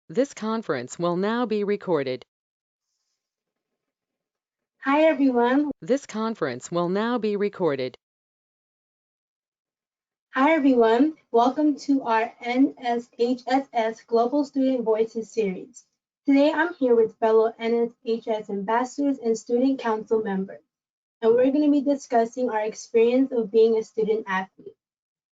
This conference will now be recorded. Hi, everyone. This conference will now be recorded. Hi, everyone. Welcome to our NSHSS Global Student Voices series. Today, I'm here with fellow NSHS ambassadors and student council members, and we're going to be discussing our experience of being a student athlete.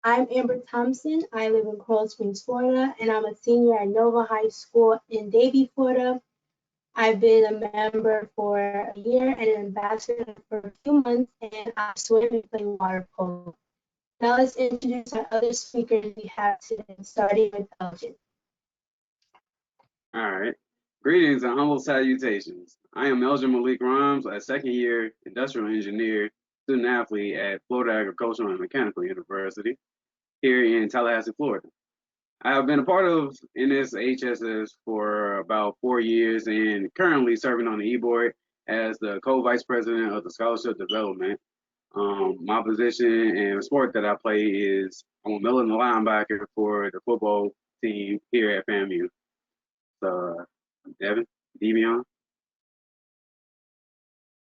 I'm Amber Thompson. I live in Coral Springs, Florida, and I'm a senior at Nova High School in Davie, Florida. I've been a member for a year and an ambassador for a few months, and I swim and play water polo. Now let's introduce our other speakers we have today, starting with Elgin. All right. Greetings and humble salutations. I am Elgin Malik Rhymes, a second-year industrial engineer student athlete at Florida Agricultural and Mechanical University here in Tallahassee, Florida. I have been a part of NSHSS for about 4 years and currently serving on the e-board as the co-vice president of the scholarship development. My position and sport that I play is I'm a middle and linebacker for the football team here at FAMU. So, Devin, Devion.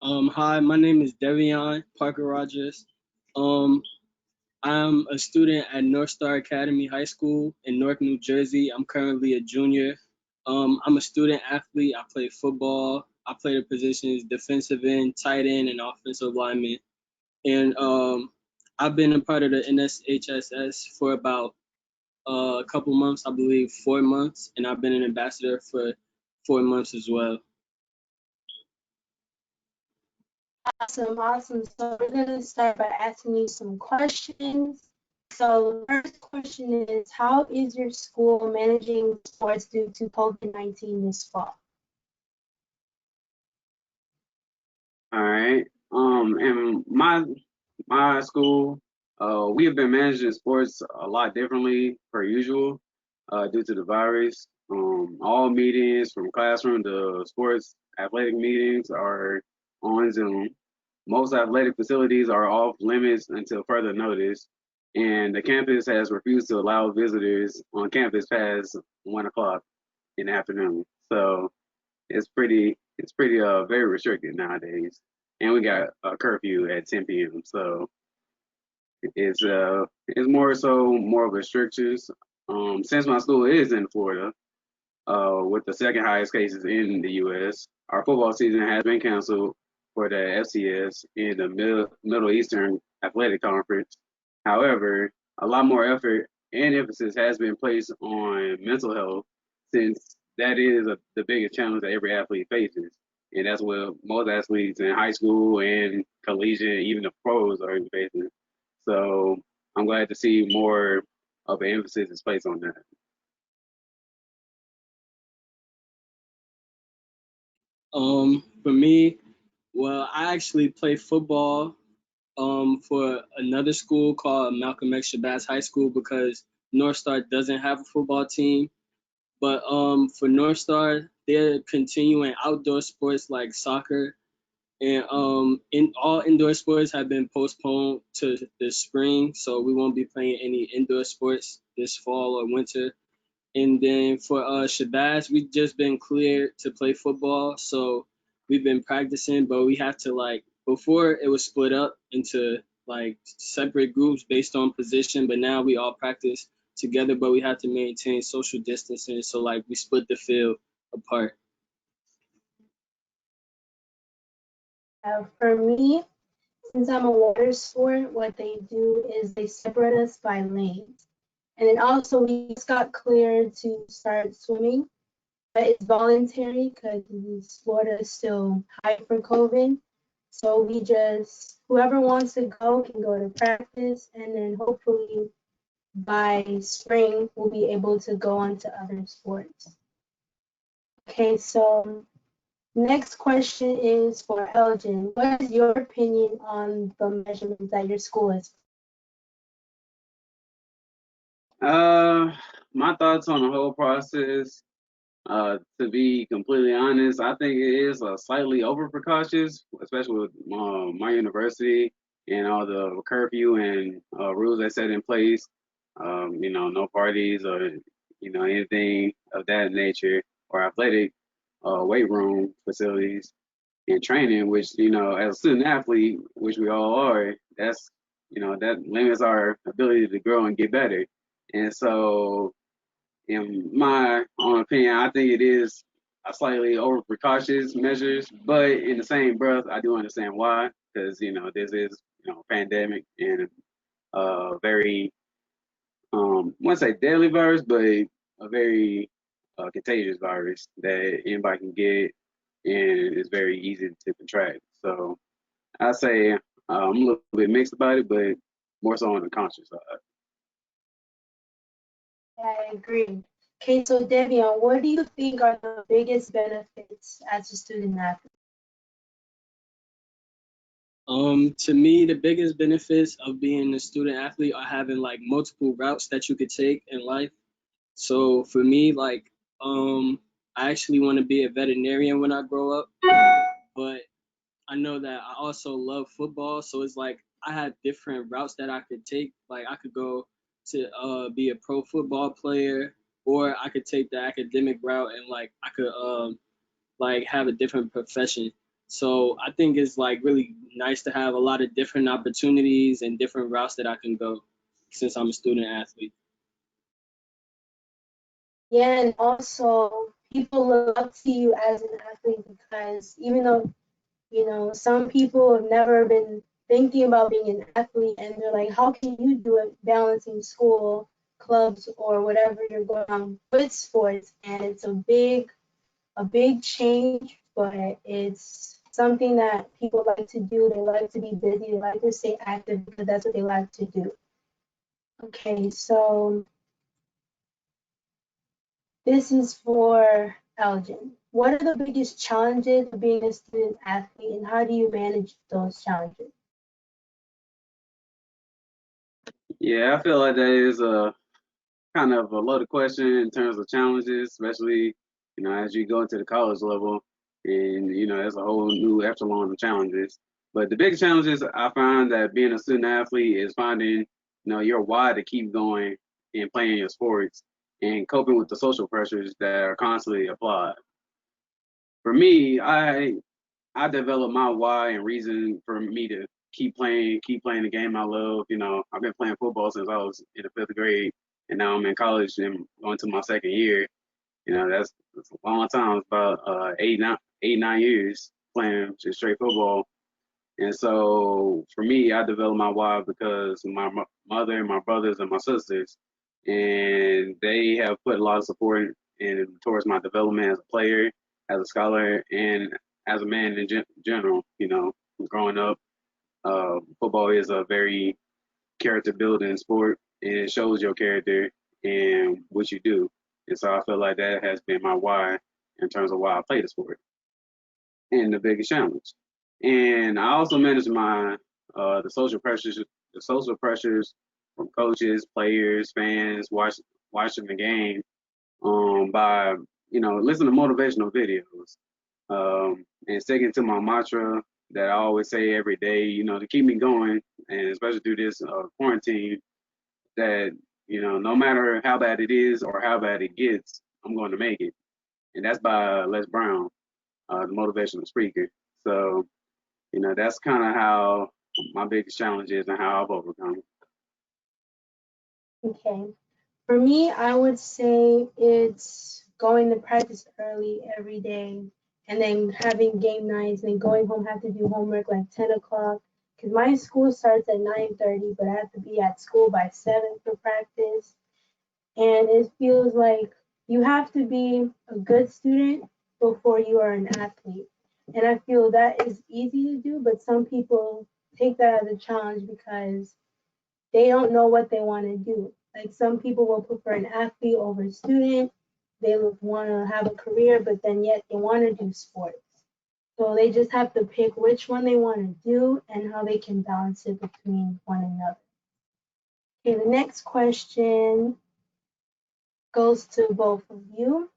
Hi, my name is Devion Parker Rogers. I'm a student at North Star Academy High School in Newark, New Jersey. I'm currently a junior. I'm a student athlete. I play football. I play the positions defensive end, tight end, and offensive lineman. And I've been a part of the NSHSS for about a couple months, I believe 4 months, and I've been an ambassador for 4 months as well. Awesome. So we're going to start by asking you some questions. So the first question is, how is your school managing sports due to COVID-19 this fall? All right. And my school, we have been managing sports a lot differently per usual, due to the virus. All meetings from classroom to sports athletic meetings are on Zoom. Most athletic facilities are off limits until further notice, and the campus has refused to allow visitors on campus past 1 o'clock in the afternoon. So it's pretty very restricted nowadays, and we got a curfew at 10 p.m. So it's more of restrictions. Since my school is in Florida, with the second highest cases in the U.S., our football season has been canceled for the FCS and the Middle Eastern Athletic Conference. However, a lot more effort and emphasis has been placed on mental health, since that is the biggest challenge that every athlete faces. And that's what most athletes in high school and collegiate, even the pros, are facing. So I'm glad to see more of an emphasis is placed on that. For me, well, I actually play football for another school called Malcolm X Shabazz High School because North Star doesn't have a football team. But for North Star, they're continuing outdoor sports like soccer, and in all indoor sports have been postponed to the spring, so we won't be playing any indoor sports this fall or winter. And then for Shabazz, we've just been cleared to play football. So we've been practicing, but we have to before it was split up into like separate groups based on position, but now we all practice together, but we have to maintain social distancing. So like we split the field apart. For me, since I'm a water sport, what they do is they separate us by lanes. And then also we just got cleared to start swimming, but it's voluntary because Florida is still high for COVID. So whoever wants to go can go to practice, and then hopefully by spring we'll be able to go on to other sports. Okay, so next question is for Elgin. What is your opinion on the measurements that your school is? My thoughts on the whole process, to be completely honest, I think it is slightly over precautious, especially with my university and all the curfew and rules they set in place. No parties or anything of that nature, or athletic weight room facilities and training, which, as a student athlete, which we all are, that limits our ability to grow and get better. And so, in my own opinion, I think it is a slightly over precautious measures, but in the same breath, I do understand why, because, this is, pandemic and very, I wouldn't say deadly virus, but a very contagious virus that anybody can get and it's very easy to contract. So I say I'm a little bit mixed about it, but more so on the conscious side. I agree. Okay, so Devion, what do you think are the biggest benefits as a student athlete? To me, the biggest benefits of being a student athlete are having like multiple routes that you could take in life. So for me, like, I actually want to be a veterinarian when I grow up, but I know that I also love football. So it's like I had different routes that I could take. Like I could go to be a pro football player, or I could take the academic route and like I could like have a different profession. So I think it's like really nice to have a lot of different opportunities and different routes that I can go since I'm a student athlete. Yeah, and also people look up to you as an athlete because even though, some people have never been thinking about being an athlete and they're like, how can you do it balancing school, clubs, or whatever you're going on with sports? And it's a big change, but it's something that people like to do. They like to be busy, they like to stay active because that's what they like to do. Okay, so this is for Elgin. What are the biggest challenges of being a student athlete and how do you manage those challenges? Yeah, I feel like that is a kind of a loaded question in terms of challenges, especially as you go into the college level, and there's a whole new echelon of challenges. But the big challenges I find that being a student athlete is finding your why to keep going and playing your sports and coping with the social pressures that are constantly applied. For me, I developed my why and reason for me to keep playing the game I love. I've been playing football since I was in the fifth grade, and now I'm in college and going to my second year. That's a long time. It's about 8, 9 years playing just straight football. And so for me, I developed my why because my mother and my brothers and my sisters, and they have put a lot of support in towards my development as a player, as a scholar, and as a man in general. Growing up, football is a very character building sport, and it shows your character and what you do. And so I feel like that has been my why in terms of why I play the sport and the biggest challenge. And I also manage my the social pressures from coaches, players, fans, watching the game by listening to motivational videos and sticking to my mantra that I always say every day, to keep me going, and especially through this quarantine, that no matter how bad it is or how bad it gets, I'm going to make it. And that's by Les Brown, the motivational speaker. So that's kind of how my biggest challenge is and how I've overcome it. Okay. For me, I would say it's going to practice early every day and then having game nights and going home, have to do homework like 10 o'clock. Because my school starts at 9:30, but I have to be at school by 7 for practice. And it feels like you have to be a good student before you are an athlete. And I feel that is easy to do, but some people take that as a challenge because they don't know what they want to do. Like some people will prefer an athlete over a student. They would want to have a career, but then yet they want to do sports. So they just have to pick which one they want to do and how they can balance it between one another. Okay, the next question goes to both of you.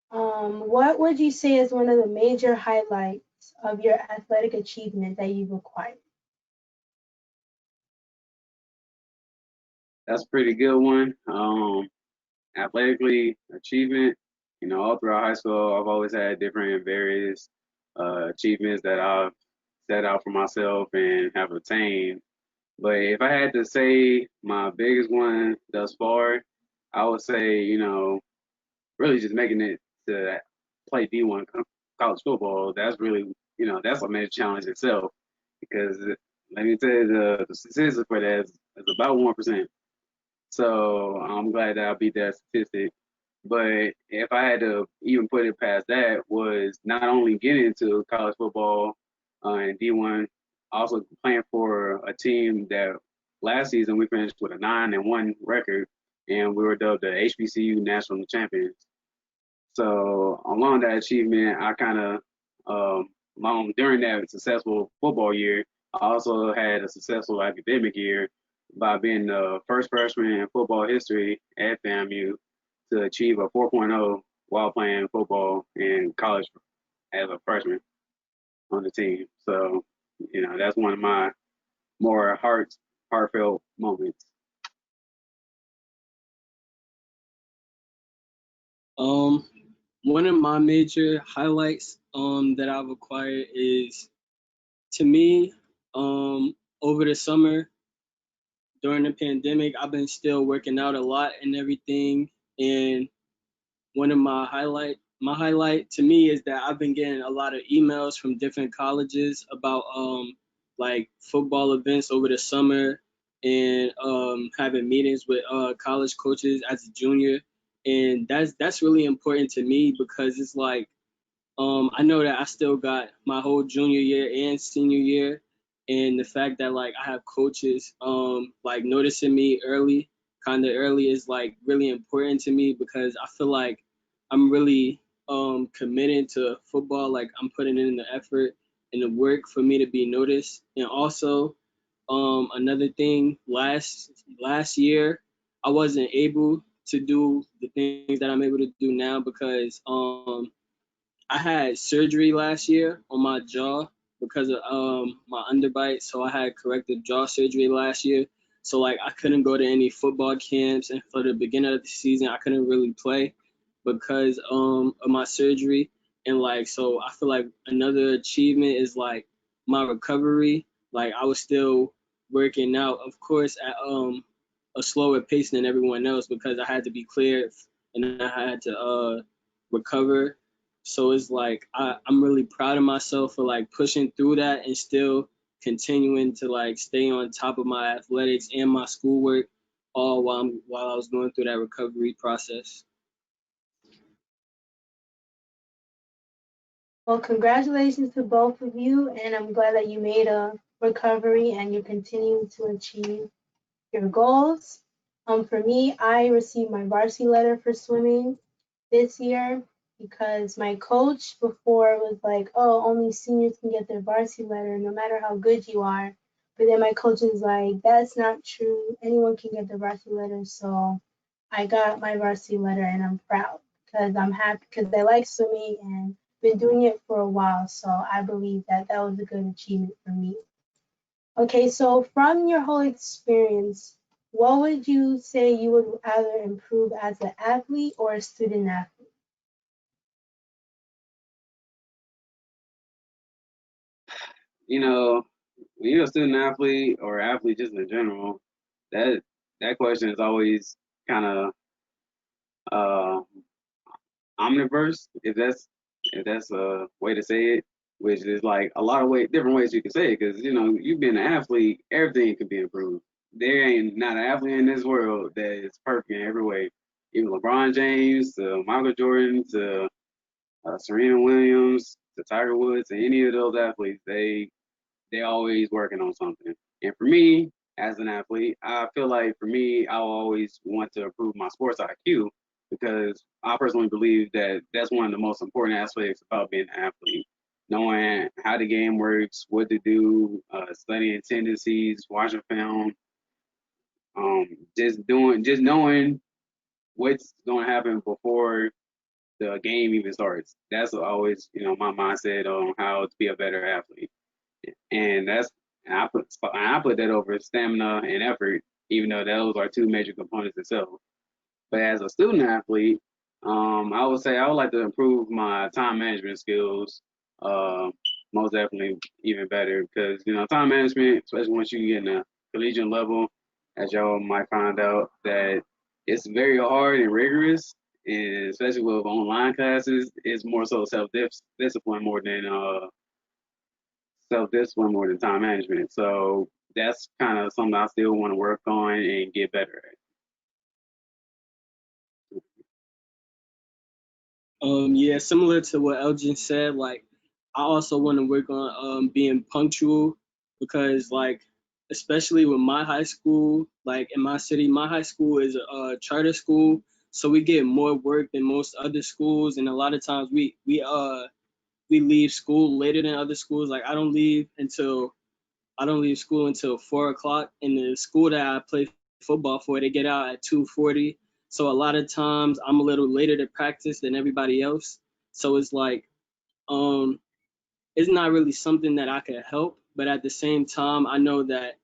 What would you say is one of the major highlights of your athletic achievement that you've acquired? That's a pretty good one. athletically, achievement, all throughout high school, I've always had different various achievements that I've set out for myself and have attained. But if I had to say my biggest one thus far, I would say, really just making it to play D1 college football. That's really, that's a major challenge itself because let me tell you, the statistics for that is about 1%. So I'm glad that I beat that statistic. But if I had to even put it past that, was not only getting into college football and D1, also playing for a team that last season we finished with a 9-1 record, and we were dubbed the HBCU national champions. So along that achievement, I kind of during that successful football year, I also had a successful academic year by being the first freshman in football history at FAMU to achieve a 4.0 while playing football in college as a freshman on the team. So, that's one of my more heartfelt moments. One of my major highlights that I've acquired is, to me, over the summer during the pandemic, I've been still working out a lot and everything. And one of my highlight to me is that I've been getting a lot of emails from different colleges about like football events over the summer, and having meetings with college coaches as a junior. And that's really important to me because it's like I know that I still got my whole junior year and senior year, and the fact that like I have coaches like noticing me kind of early is like really important to me because I feel like I'm really committed to football. Like I'm putting in the effort and the work for me to be noticed. And also another thing, last year I wasn't able to do the things that I'm able to do now because I had surgery last year on my jaw because of my underbite. So I had corrective jaw surgery last year. So like I couldn't go to any football camps, and for the beginning of the season I couldn't really play because of my surgery. And like so I feel like another achievement is like my recovery. Like I was still working out, of course, at a slower pace than everyone else because I had to be cleared and I had to recover. So it's like I'm really proud of myself for like pushing through that and still continuing to like stay on top of my athletics and my schoolwork all while I was going through that recovery process. Well, congratulations to both of you, and I'm glad that you made a recovery and you continue to achieve your goals. For me, I received my varsity letter for swimming this year because my coach before was like, oh, only seniors can get their varsity letter no matter how good you are. But then my coach is like, that's not true. Anyone can get their varsity letter. So I got my varsity letter and I'm proud because I'm happy because I like swimming and been doing it for a while. So I believe that that was a good achievement for me. Okay, so from your whole experience, what would you say you would either improve as an athlete or a student athlete? When you're a student athlete or athlete just in general, that that question is always kind of uh, omniverse, if that's a way to say it, which is like a lot of different ways you can say it, because you've been an athlete, everything can be improved. There ain't not an athlete in this world that is perfect in every way. Even LeBron James to Michael Jordan to Serena Williams to Tiger Woods and any of those athletes, they always working on something. And for me, as an athlete, I feel like for me, I always want to improve my sports IQ because I personally believe that that's one of the most important aspects about being an athlete. Knowing how the game works, what to do, studying tendencies, watching film, just knowing what's going to happen before the game even starts. That's always, my mindset on how to be a better athlete. And I put that over stamina and effort, even though those are two major components itself. But as a student athlete, I would say I would like to improve my time management skills. Uh, Most definitely even better because time management, especially once you get in a collegiate level, as y'all might find out that it's very hard and rigorous, and especially with online classes, it's more so discipline more than self discipline more than time management. So that's kind of something I still want to work on and get better at. Yeah, similar to what Elgin said, like I also want to work on being punctual because like especially with my high school, like in my city, my high school is a charter school, so we get more work than most other schools, and a lot of times we leave school later than other schools. Like I don't leave school until 4 o'clock. In the school that I play football for, they get out at 2:40. So a lot of times I'm a little later to practice than everybody else. So it's like um it's not really something that I could help, but at the same time I know that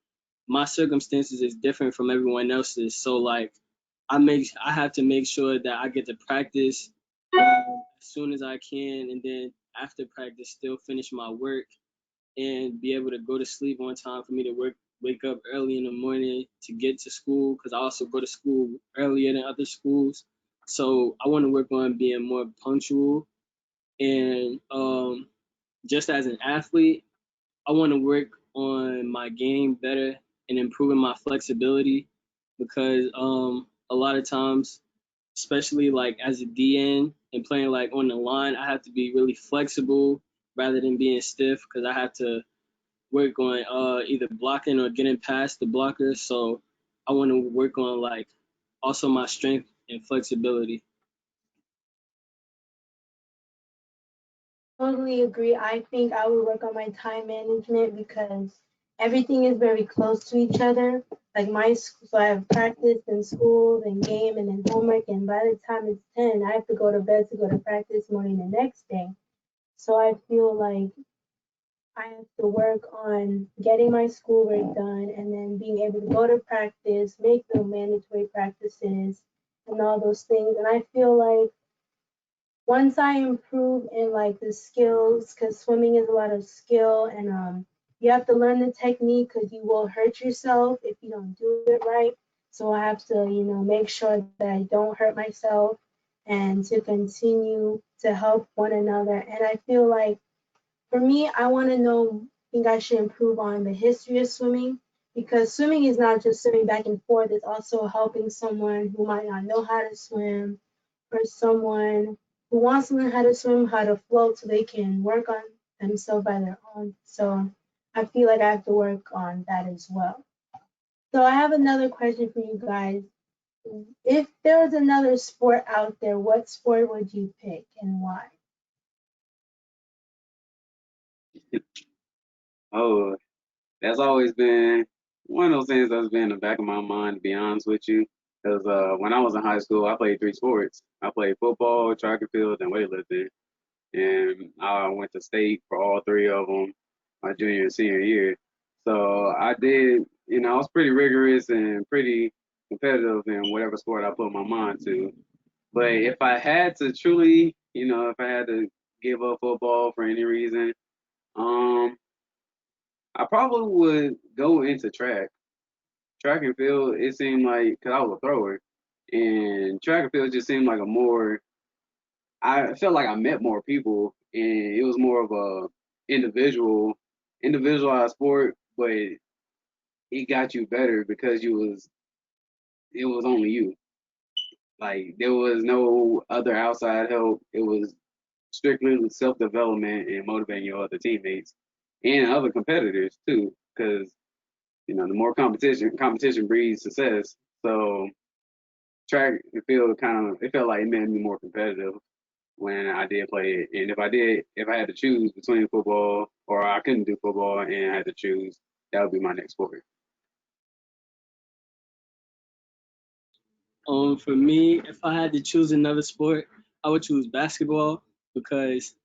my circumstances is different from everyone else's. So like I have to make sure that I get to practice as soon as I can, and then after practice still finish my work and be able to go to sleep on time for me to wake up early in the morning to get to school because I also go to school earlier than other schools. So I want to work on being more punctual and just as an athlete, I want to work on my game better and improving my flexibility because a lot of times, especially like as a DN and playing like on the line, I have to be really flexible rather than being stiff because I have to work on either blocking or getting past the blockers. So I want to work on like also my strength and flexibility. Totally agree. I think I would work on my time management because everything is very close to each other. Like so I have practice and school and game and then homework. And by the time it's 10, I have to go to bed to go to practice morning the next day. So I feel like I have to work on getting my schoolwork done and then being able to go to practice, make the mandatory practices and all those things. And I feel like once I improve in like the skills, because swimming is a lot of skill and you have to learn the technique because you will hurt yourself if you don't do it right. So I have to, make sure that I don't hurt myself and to continue to help one another. And I feel like for me, I want to know, I think I should improve on the history of swimming because swimming is not just swimming back and forth, it's also helping someone who might not know how to swim or someone who wants to learn how to swim, how to float so they can work on themselves by their own. So I feel like I have to work on that as well. So I have another question for you guys. If there was another sport out there, what sport would you pick and why? Oh, that's always been one of those things that's been in the back of my mind, to be honest with you. Because when I was in high school, I played three sports. I played football, track and field, and weightlifting. And I went to state for all three of them my junior and senior year. So I did, I was pretty rigorous and pretty competitive in whatever sport I put my mind to. But if I had to truly, if I had to give up football for any reason, um, I probably would go into track. Track and field, it seemed like, because I was a thrower, and track and field just seemed like I felt like I met more people, and it was more of a individualized sport, but it got you better because it was only you. Like there was no other outside help. It was strictly self development and motivating your other teammates and other competitors too, because the more competition breeds success. So track and field it felt like it made me more competitive when I did play it. And if I had to choose between football or I couldn't do football and I had to choose, that would be my next sport. For me, if I had to choose another sport, I would choose basketball because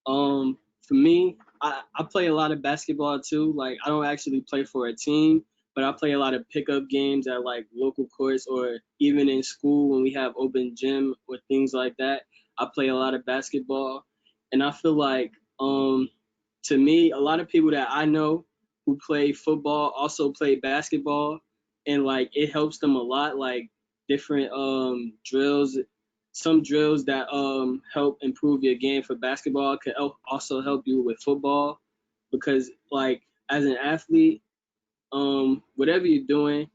for me, I play a lot of basketball too. Like I don't actually play for a team, but I play a lot of pickup games at like local courts, or even in school when we have open gym or things like that. I play a lot of basketball, and I feel like to me, a lot of people that I know who play football also play basketball, and like it helps them a lot. Like different drills, some drills that help improve your game for basketball can also help you with football, because like as an athlete, whatever you're doing,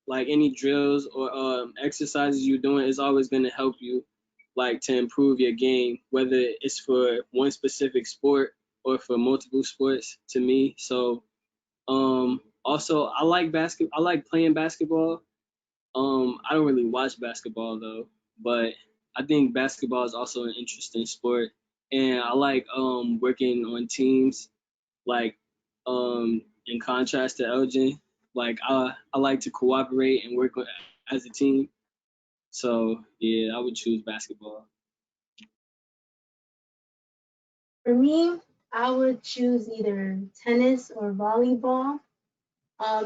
like any drills or exercises you're doing, is always going to help you like to improve your game, whether it's for one specific sport or for multiple sports, to me. So also I like playing basketball. I don't really watch basketball though, but I think basketball is also an interesting sport, and I like working on teams, like in contrast to Elgin. Like I like to cooperate and work as a team. So yeah, I would choose basketball. For me, I would choose either tennis or volleyball.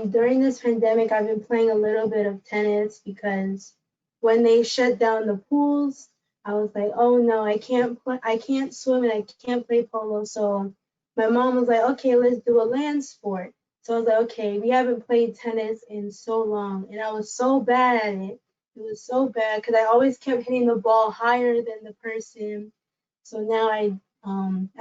During this pandemic, I've been playing a little bit of tennis because when they shut down the pools, I was like, oh no, I can't swim and I can't play polo. So my mom was like, okay, let's do a land sport. So I was like, okay, we haven't played tennis in so long, and I was so bad at it. It was so bad because I always kept hitting the ball higher than the person. So now I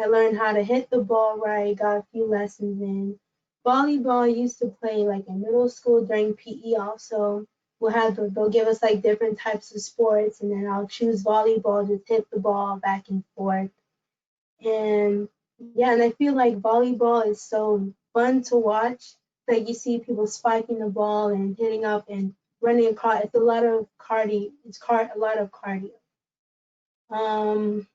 learned how to hit the ball right, got a few lessons in. Volleyball I used to play like in middle school during PE also. They'll give us like different types of sports, and then I'll choose volleyball, just hit the ball back and forth. And yeah, and I feel like volleyball is so fun to watch. Like you see people spiking the ball and hitting up and running across. It's a lot of cardio. A lot of cardio. Um,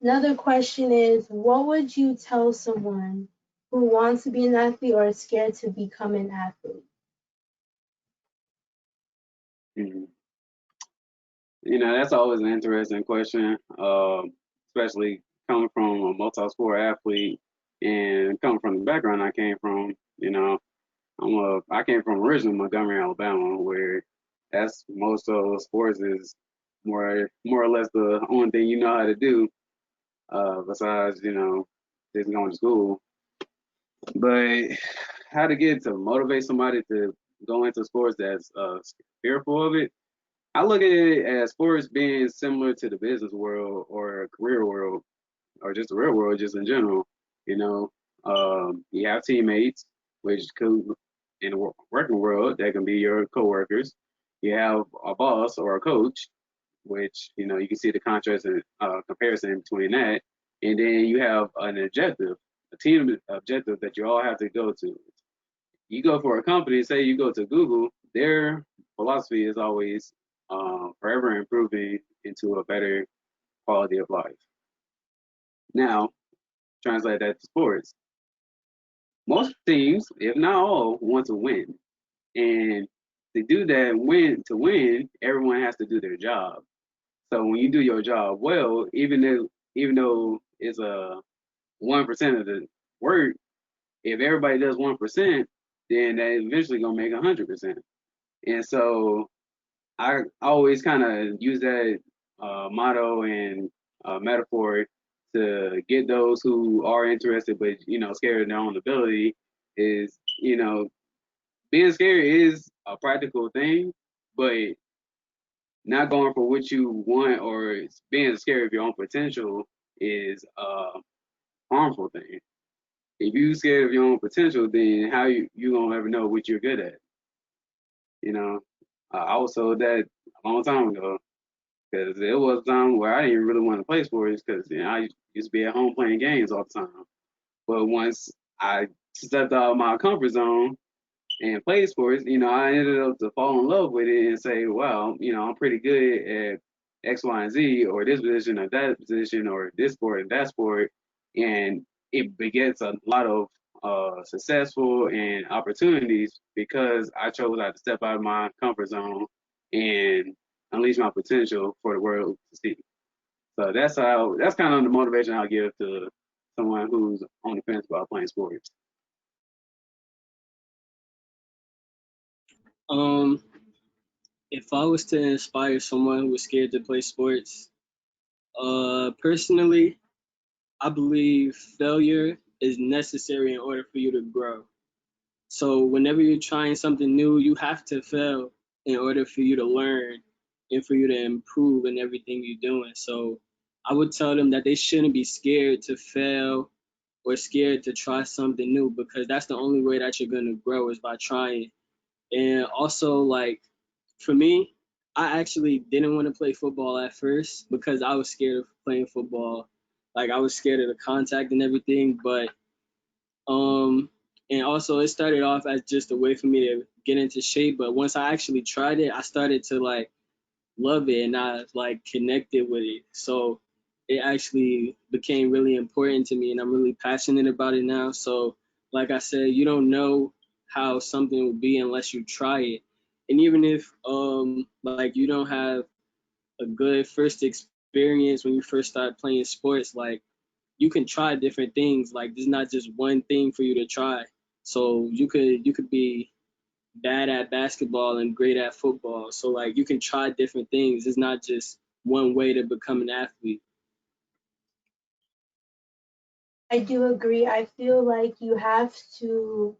Another question is, what would you tell someone who wants to be an athlete or is scared to become an athlete? Mhm. That's always an interesting question, especially coming from a multi-sport athlete and coming from the background I came from. I came from originally Montgomery, Alabama, where that's most of sports is more or less the only thing you know how to do, besides just going to school. But how to get to motivate somebody to go into sports that's fearful of it. I look at it as sports being similar to the business world or career world or just the real world, just in general. You know, you have teammates, which could, in the working world, that can be your coworkers. You have a boss or a coach, which you can see the contrast and comparison between that. And then you have an objective, a team objective that you all have to go to. You go for a company, say you go to Google, their philosophy is always forever improving into a better quality of life. Now, translate that to sports. Most teams, if not all, want to win. And to do that, win, everyone has to do their job. So when you do your job well, even though it's a 1% of the work, if everybody does 1%, then they eventually gonna make 100%. And so I always kind of use that motto and metaphor to get those who are interested but scared of their own ability. Is being scared is a practical thing, but not going for what you want or being scared of your own potential is a harmful thing. If you scared of your own potential, then how you gonna ever know what you're good at? You know, I was told that a long time ago because there was a time where I didn't really want to play sports because I used to be at home playing games all the time. But once I stepped out of my comfort zone and played sports, I ended up to fall in love with it and say, wow, I'm pretty good at X, Y, and Z, or this position or that position, or this sport and that sport. And it begets a lot of successful and opportunities because I chose to step out of my comfort zone and unleash my potential for the world to see. So that's kind of the motivation I'll give to someone who's on the fence about playing sports. Um, if I was to inspire someone who was scared to play sports, personally, I believe failure is necessary in order for you to grow. So whenever you're trying something new, you have to fail in order for you to learn and for you to improve in everything you're doing. So I would tell them that they shouldn't be scared to fail or scared to try something new, because that's the only way that you're going to grow, is by trying. And also, like, for me, I actually didn't want to play football at first because I was scared of playing football. Like, I was scared of the contact and everything, but and also it started off as just a way for me to get into shape. But once I actually tried it, I started to like love it, and I like connected with it. So it actually became really important to me, and I'm really passionate about it now. So like I said, you don't know how something will be unless you try it. And even if like you don't have a good first experience when you first start playing sports, like you can try different things. Like there's not just one thing for you to try. So you could be bad at basketball and great at football. So like you can try different things. It's not just one way to become an athlete. I do agree. I feel like you have to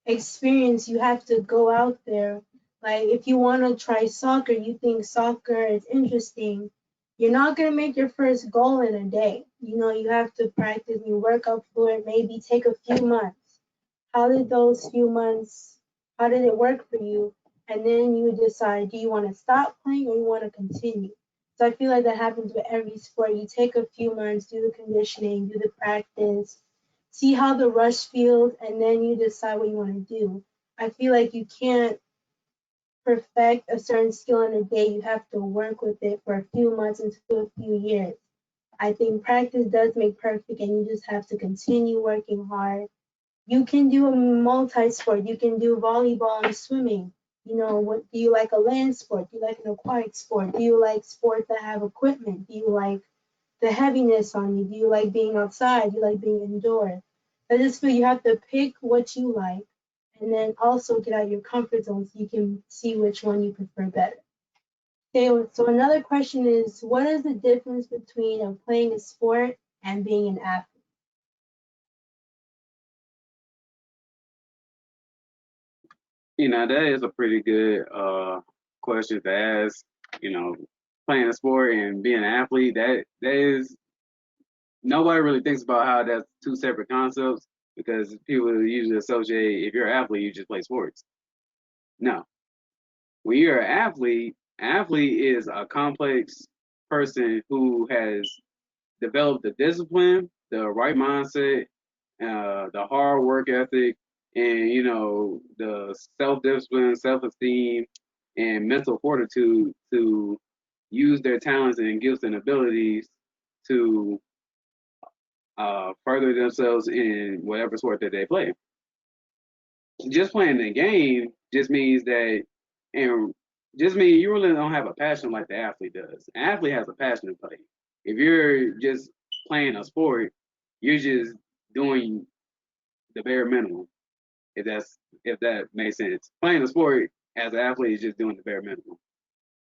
experience, you have to go out there. Like if you want to try soccer, you think soccer is interesting, you're not going to make your first goal in a day. You know, you have to practice, you work up for it, maybe take a few months. How did those few months, how did it work for you? And then you decide, do you want to stop playing or you want to continue? So I feel like that happens with every sport. You take a few months, do the conditioning, do the practice, see how the rush feels, and then you decide what you want to do. I feel like you can't perfect a certain skill in a day. You have to work with it for a few months into a few years. I think practice does make perfect, and you just have to continue working hard. You can do a multi-sport. You can do volleyball and swimming. You know, what do you like, a land sport? Do you like an aquatic sport? Do you like sports that have equipment? Do you like the heaviness on you? Do you like being outside? Do you like being indoors? I just feel you have to pick what you like and then also get out of your comfort zone so you can see which one you prefer better. Okay, so another question is, what is the difference between playing a sport and being an athlete? You know, that is a pretty good question to ask. You know, playing a sport and being an athlete, that is, nobody really thinks about how that's two separate concepts, because people usually associate, if you're an athlete, you just play sports. No. When you're an athlete is a complex person who has developed the discipline, the right mindset, the hard work ethic, and you know the self-discipline, self-esteem, and mental fortitude to use their talents and gifts and abilities to further themselves in whatever sport that they play. Just playing the game just means that, and just means you really don't have a passion like the athlete does. An athlete has a passion to play. If you're just playing a sport, you're just doing the bare minimum. If that makes sense. Playing a sport as an athlete is just doing the bare minimum.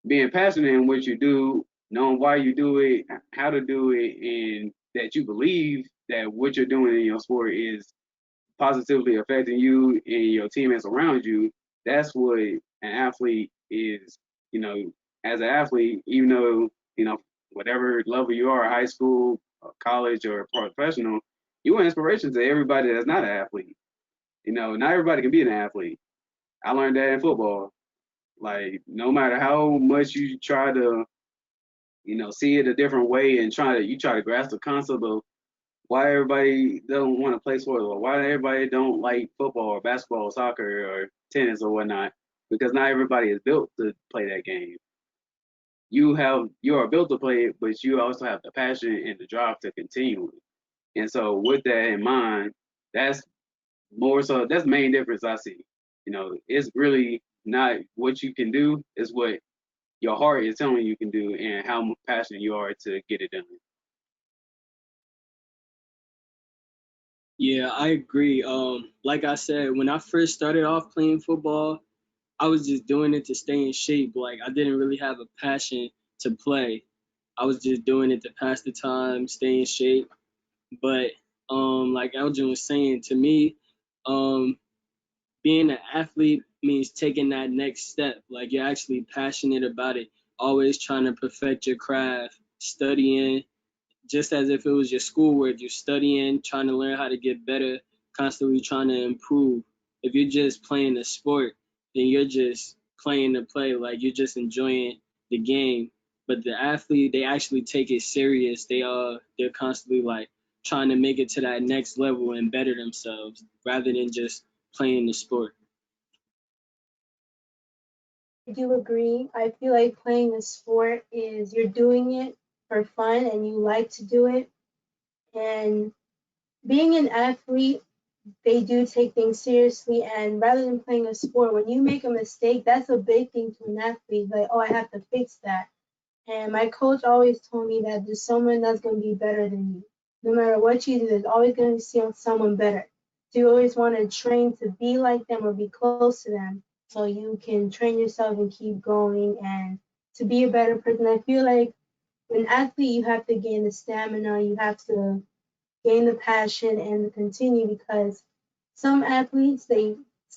Being passionate in what you do, knowing why you do it, how to do it, and that you believe that what you're doing in your sport is positively affecting you and your teammates around you. That's what an athlete is. You know, as an athlete, even though you know whatever level you are, high school, college, or professional, you're an inspiration to everybody that's not an athlete. You know, not everybody can be an athlete. I learned that in football. Like, no matter how much you try to, you know, see it a different way and try to grasp the concept of why everybody don't want to play sports, or why everybody don't like football or basketball or soccer or tennis or whatnot, because not everybody is built to play that game. You are built to play it, but you also have the passion and the drive to continue it. And so with that in mind, that's that's the main difference I see. You know, it's really not what you can do, it's what your heart is telling you can do and how passionate you are to get it done. Yeah, I agree. Like I said, when I first started off playing football, I was just doing it to stay in shape. Like I didn't really have a passion to play. I was just doing it to pass the time, stay in shape. But like Elgin was saying, to me, um, being an athlete means taking that next step. Like you're actually passionate about it, always trying to perfect your craft, studying, just as if it was your schoolwork. You're studying, trying to learn how to get better, constantly trying to improve. If you're just playing a sport, then you're just playing to play, like you're just enjoying the game. But the athlete, they actually take it serious. They're constantly like trying to make it to that next level and better themselves rather than just playing the sport. I do agree. I feel like playing a sport is you're doing it for fun and you like to do it. And being an athlete, they do take things seriously. And rather than playing a sport, when you make a mistake, that's a big thing to an athlete. Like, oh, I have to fix that. And my coach always told me that there's someone that's going to be better than you. No matter what you do, there's always going to be someone better. So you always want to train to be like them or be close to them so you can train yourself and keep going and to be a better person. I feel like an athlete, you have to gain the stamina, you have to gain the passion and to continue because some athletes,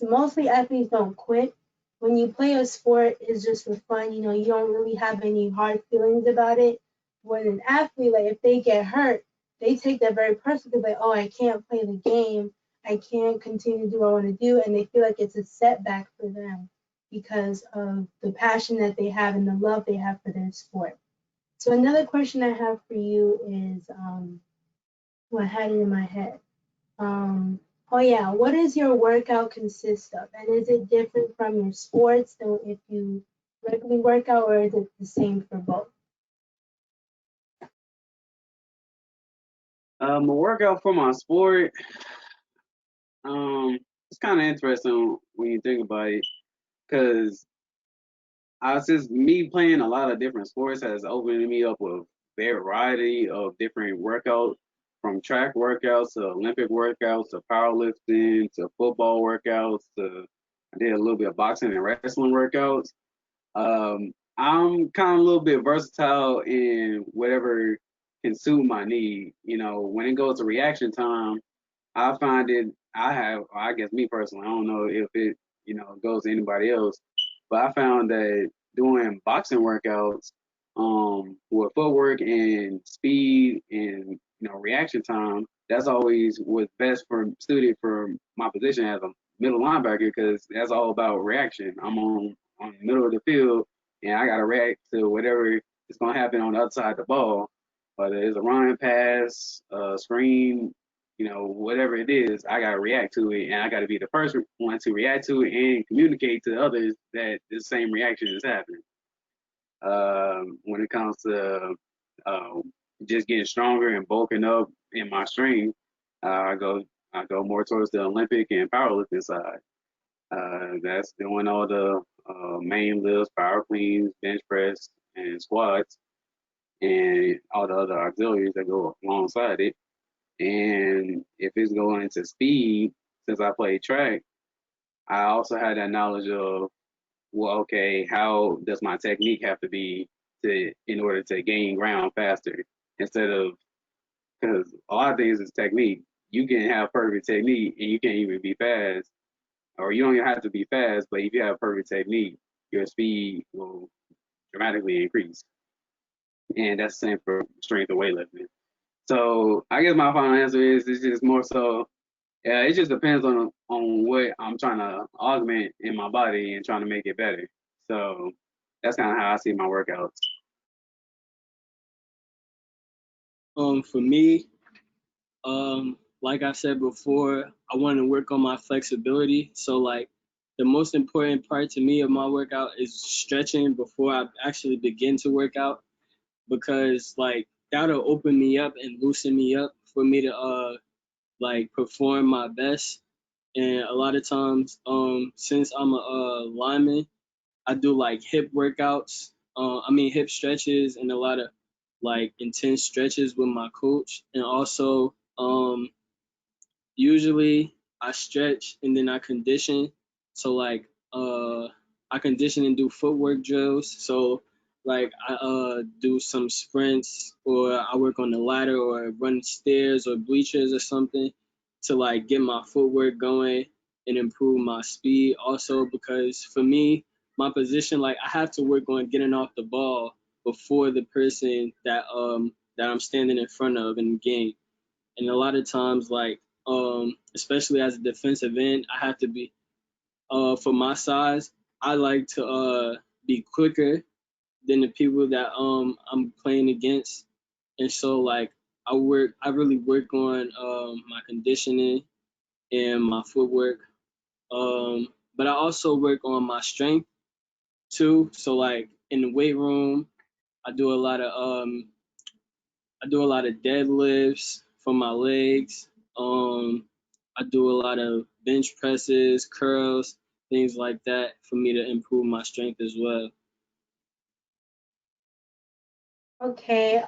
mostly athletes don't quit. When you play a sport, it's just for fun. You know, you don't really have any hard feelings about it. When an athlete, like if they get hurt, they take that very personally, like, oh, I can't play the game. I can't continue to do what I want to do. And they feel like it's a setback for them because of the passion that they have and the love they have for their sport. So another question I have for you is, well, I had it in my head. Oh yeah, what does your workout consist of? And is it different from your sports than if you regularly work out, or is it the same for both? A workout for my sport, it's kind of interesting when you think about it, because since me playing a lot of different sports has opened me up with a variety of different workouts, from track workouts to Olympic workouts to powerlifting to football workouts to I did a little bit of boxing and wrestling workouts. I'm kind of a little bit versatile in whatever can suit my need. You know, when it goes to reaction time, I find it. I guess me personally, I don't know if it, goes to anybody else, but I found that doing boxing workouts, with footwork and speed and reaction time, that's always what's best for suited for my position as a middle linebacker because that's all about reaction. I'm on the middle of the field and I gotta react to whatever is gonna happen on the other side of the ball, whether it's a running pass, a screen, whatever it is, I gotta react to it, and I gotta be the first one to react to it and communicate to others that the same reaction is happening. When it comes to uh, just getting stronger and bulking up in my strength, I go more towards the Olympic and powerlifting side. That's doing all the main lifts, power cleans, bench press, and squats, and all the other auxiliaries that go alongside it. And if it's going into speed, since I play track, I also had that knowledge of, well, okay, how does my technique have to be in order to gain ground faster instead of, because a lot of things is technique. You can have perfect technique and you can't even be fast, or you don't even have to be fast, but if you have perfect technique, your speed will dramatically increase. And that's the same for strength and weightlifting. So I guess my final answer is it's just more so. Yeah, it just depends on what I'm trying to augment in my body and trying to make it better. So that's kind of how I see my workouts. For me, like I said before, I want to work on my flexibility. So like the most important part to me of my workout is stretching before I actually begin to work out, because like that'll open me up and loosen me up for me to like perform my best. And a lot of times, since I'm a lineman, I do like hip workouts. Hip stretches and a lot of like intense stretches with my coach. And also, usually I stretch and then I condition. So like I condition and do footwork drills. So like I do some sprints, or I work on the ladder, or run stairs or bleachers or something to like get my footwork going and improve my speed. Also, because for me, my position, like I have to work on getting off the ball before the person that I'm standing in front of in the game. And a lot of times, like especially as a defensive end, I have to be for my size, I like to be quicker than the people that I'm playing against. And so like I really work on my conditioning and my footwork. But I also work on my strength too. So like in the weight room, I do a lot of deadlifts for my legs. I do a lot of bench presses, curls, things like that for me to improve my strength as well. Okay,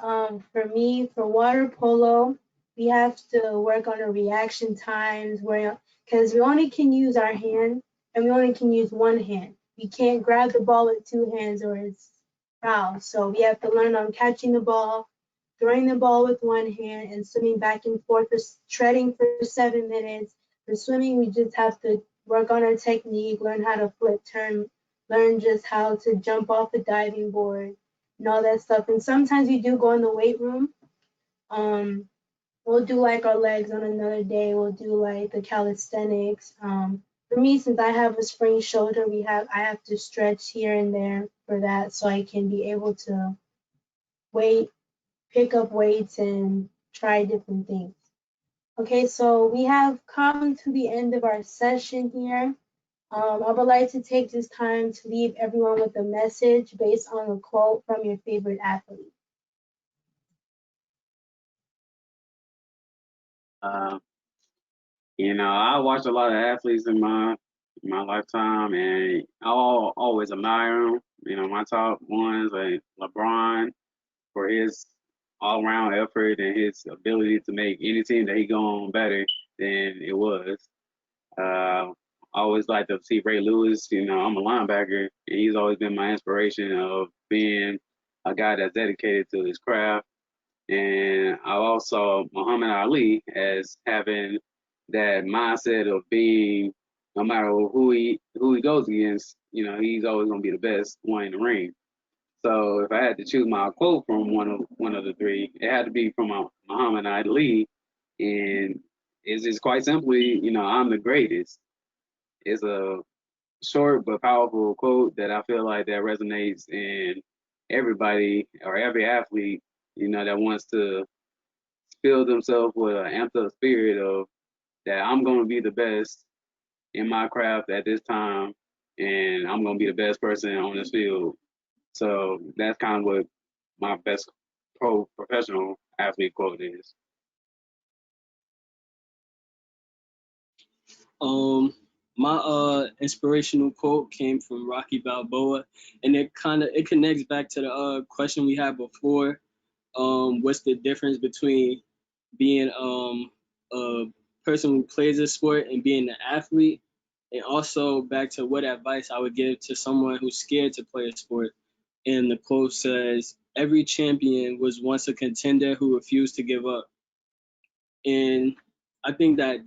for me, for water polo, we have to work on our reaction times where, because we only can use our hand and we only can use one hand. We can't grab the ball with two hands or it's foul. So we have to learn on catching the ball, throwing the ball with one hand, and swimming back and forth for treading for 7 minutes. For swimming, we just have to work on our technique, learn how to flip, turn, learn just how to jump off a diving board and all that stuff. And sometimes we do go in the weight room. We'll do like our legs on another day. We'll do like the calisthenics. For me, since I have a sprained shoulder, I have to stretch here and there for that so I can be able to pick up weights and try different things. Okay, so we have come to the end of our session here. I would like to take this time to leave everyone with a message based on a quote from your favorite athlete. I watched a lot of athletes in my lifetime, and I'll always admire them. My top ones like LeBron for his all-round effort and his ability to make any team that he go on better than it was. I always like to see Ray Lewis. I'm a linebacker, and he's always been my inspiration of being a guy that's dedicated to his craft. And I also Muhammad Ali as having that mindset of being, no matter who he goes against, he's always gonna be the best one in the ring. So if I had to choose my quote from one of the three, it had to be from Muhammad Ali, and it's just quite simply, I'm the greatest. It's a short but powerful quote that I feel like that resonates in everybody or every athlete, that wants to fill themselves with an amped up spirit of that I'm going to be the best in my craft at this time, and I'm going to be the best person on this field. So that's kind of what my best professional athlete quote is. My inspirational quote came from Rocky Balboa, and it connects back to the question we had before. What's the difference between being a person who plays a sport and being an athlete? And also back to what advice I would give to someone who's scared to play a sport. And the quote says, "Every champion was once a contender who refused to give up." And I think that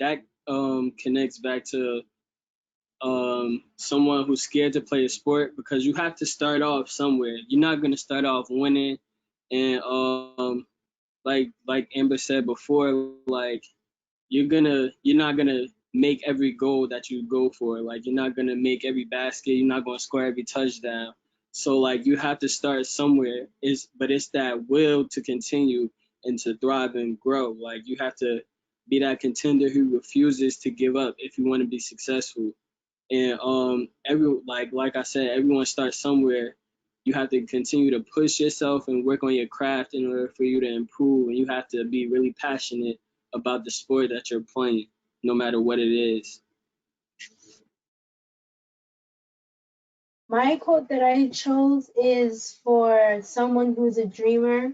connects back to someone who's scared to play a sport, because you have to start off somewhere. You're not gonna start off winning, and like Amber said before, like you're not gonna make every goal that you go for. Like you're not gonna make every basket. You're not gonna score every touchdown. So like you have to start somewhere. But it's that will to continue and to thrive and grow. Like you have to be that contender who refuses to give up if you want to be successful. And like I said, everyone starts somewhere. You have to continue to push yourself and work on your craft in order for you to improve, and you have to be really passionate about the sport that you're playing, no matter what it is. My quote that I chose is for someone who's a dreamer,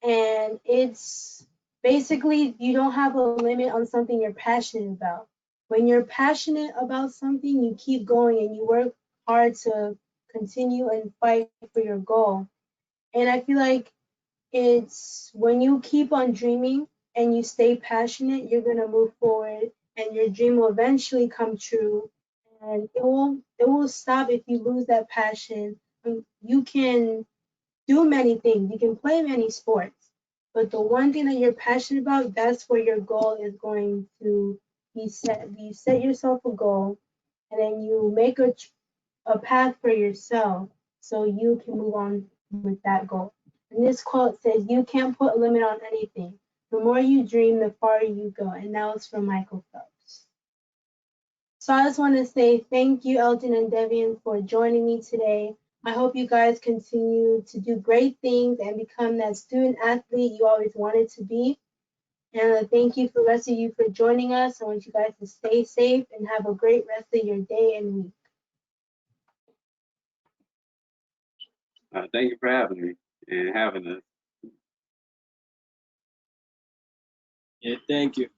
and it's basically you don't have a limit on something you're passionate about. When you're passionate about something, you keep going and you work hard to continue and fight for your goal. And I feel like it's when you keep on dreaming and you stay passionate, you're gonna move forward and your dream will eventually come true. And it will stop if you lose that passion. You can do many things. You can play many sports, but the one thing that you're passionate about, that's where your goal is going to be set. You set yourself a goal, and then you make a path for yourself so you can move on with that goal. And this quote says, "You can't put a limit on anything. The more you dream, the farther you go." And that was from Michael Phelps. So I just want to say thank you, Elton and Devian, for joining me today. I hope you guys continue to do great things and become that student athlete you always wanted to be. And thank you for the rest of you for joining us. I want you guys to stay safe and have a great rest of your day and week. Thank you for having me and having us. Yeah, thank you.